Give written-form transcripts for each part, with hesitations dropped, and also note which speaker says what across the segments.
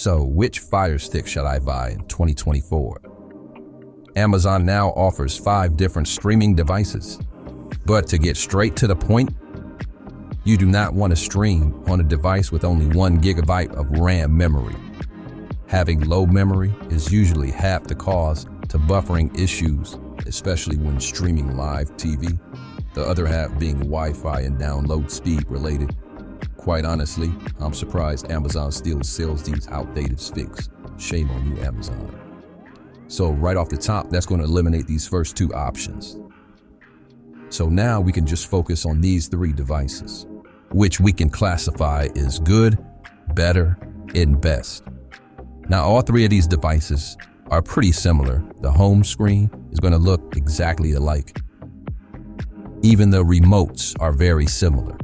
Speaker 1: So, which Fire Stick should I buy in 2024? Amazon now offers 5 different streaming devices. But to get straight to the point, you do not want to stream on a device with only 1 gigabyte of RAM memory. Having low memory is usually half the cause to buffering issues, especially when streaming live TV, the other half being Wi-Fi and download speed related. Quite honestly, I'm surprised Amazon still sells these outdated sticks. Shame on you, Amazon. So right off the top, that's going to eliminate these first 2 options. So now we can just focus on these 3 devices, which we can classify as good, better, and best. Now, all 3 of these devices are pretty similar. The home screen is going to look exactly alike. Even the remotes are very similar.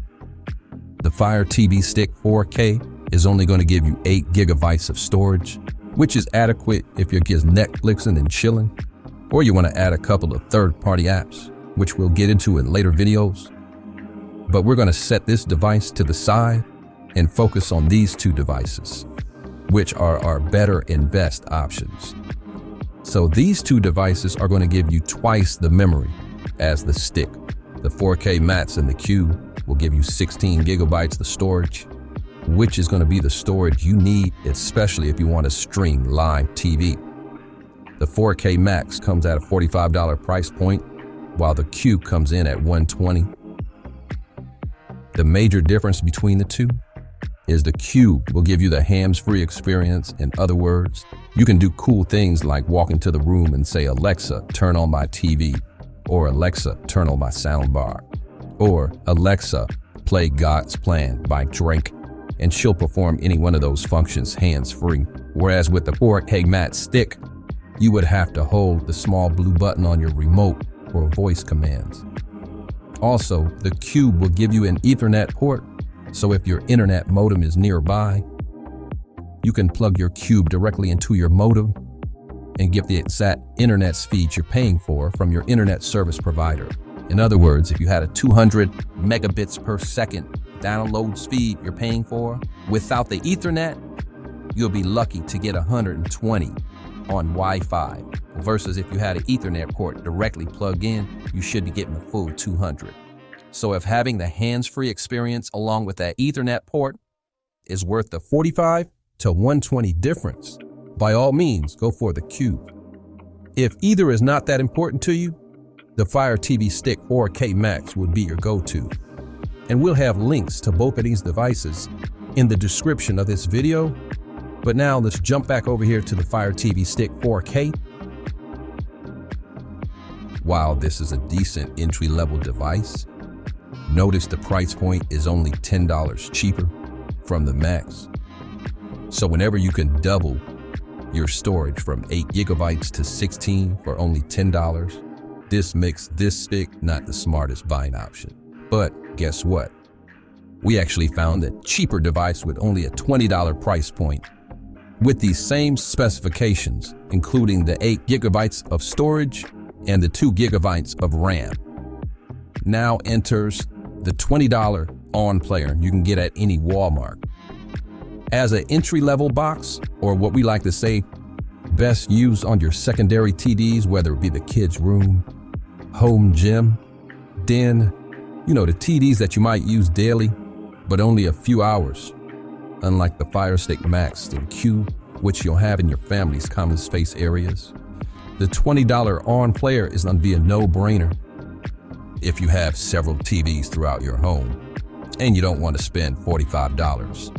Speaker 1: The Fire TV Stick 4K is only going to give you 8 gigabytes of storage, which is adequate if you're just Netflixing and chilling, or you want to add a couple of third-party apps, which we'll get into in later videos. But we're going to set this device to the side and focus on these 2 devices, which are our better and best options. So these 2 devices are going to give you twice the memory as the stick. The 4K Max and the Cube will give you 16 gigabytes of storage, which is going to be the storage you need, especially if you want to stream live TV. The 4K Max comes at a $45 price point, while the Cube comes in at $120. The major difference between the 2 is the Cube will give you the hands-free experience. In other words, you can do cool things like walk into the room and say, "Alexa, turn on my TV," or "Alexa, turn on my soundbar," or "Alexa, play God's Plan" by Drake, and she'll perform any one of those functions hands-free. Whereas with the 4K Max stick, you would have to hold the small blue button on your remote for voice commands. Also, the Cube will give you an Ethernet port, so if your internet modem is nearby, you can plug your Cube directly into your modem and get the exact internet speed you're paying for from your internet service provider. In other words, if you had a 200 megabits per second download speed you're paying for, without the Ethernet, you'll be lucky to get 120 on Wi-Fi, versus if you had an Ethernet port directly plugged in, you should be getting a full 200. So if having the hands-free experience along with that Ethernet port is worth the 45 to 120 difference, by all means, go for the Cube. If either is not that important to you, the Fire TV Stick 4K Max would be your go-to. And we'll have links to both of these devices in the description of this video. But now let's jump back over here to the Fire TV Stick 4K. While this is a decent entry-level device, notice the price point is only $10 cheaper from the Max. So whenever you can double your storage from 8 gigabytes to 16 for only $10, this makes this stick not the smartest buying option. But guess what? We actually found a cheaper device with only a $20 price point with these same specifications, including the 8 gigabytes of storage and the 2 gigabytes of RAM. Now enters the $20 ON player you can get at any Walmart. As an entry-level box, or what we like to say, best used on your secondary TVs, whether it be the kids' room, home gym, den, the TVs that you might use daily, but only a few hours. Unlike the Firestick Max and Cube, which you'll have in your family's common space areas, the $20 ON player is going to be a no-brainer if you have several TVs throughout your home and you don't want to spend $45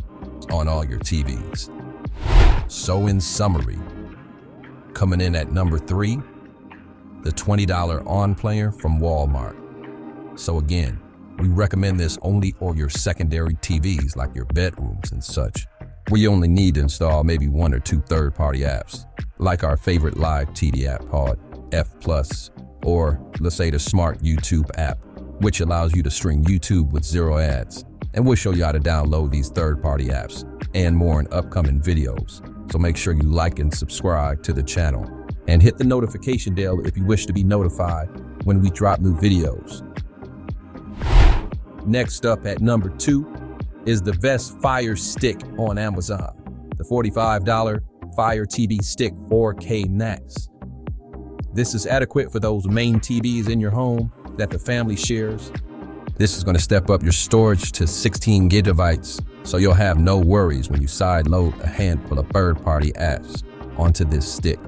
Speaker 1: on all your TVs. So in summary, coming in at number 3, the $20 ON player from Walmart. So again, we recommend this only for your secondary TVs like your bedrooms and such, where you only need to install maybe 1 or 2 third-party apps, like our favorite live TV app called F+, or let's say the Smart YouTube app, which allows you to stream YouTube with 0 ads. And we'll show you how to download these third-party apps and more in upcoming videos. So make sure you like and subscribe to the channel and hit the notification bell if you wish to be notified when we drop new videos. Next up at number 2 is the best Fire Stick on Amazon, the the $45 Fire TV Stick 4K Max. This is adequate for those main TVs in your home that the family shares. This is going to step up your storage to 16 gigabytes, so you'll have no worries when you sideload a handful of third-party apps onto this stick.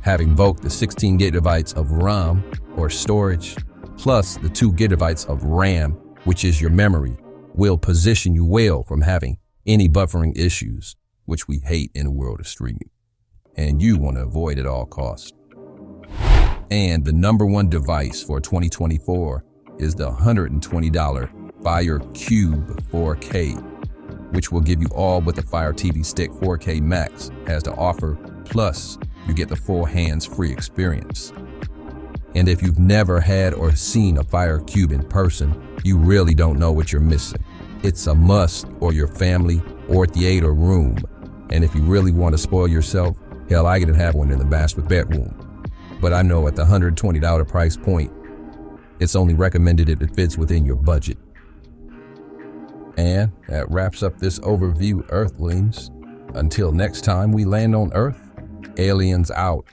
Speaker 1: Having both the 16 gigabytes of ROM or storage plus the 2 gigabytes of RAM, which is your memory, will position you well from having any buffering issues, which we hate in the world of streaming, and you want to avoid at all costs. And the number one device for 2024 is the $120 Fire Cube 4K, which will give you all what the Fire TV Stick 4K Max has to offer, plus you get the full hands-free experience. And if you've never had or seen a Fire Cube in person, you really don't know what you're missing. It's a must for your family or theater room. And if you really want to spoil yourself, hell, I can have one in the master bedroom. But I know at the $120 price point, it's only recommended if it fits within your budget. And that wraps up this overview, Earthlings. Until next time we land on Earth, aliens out.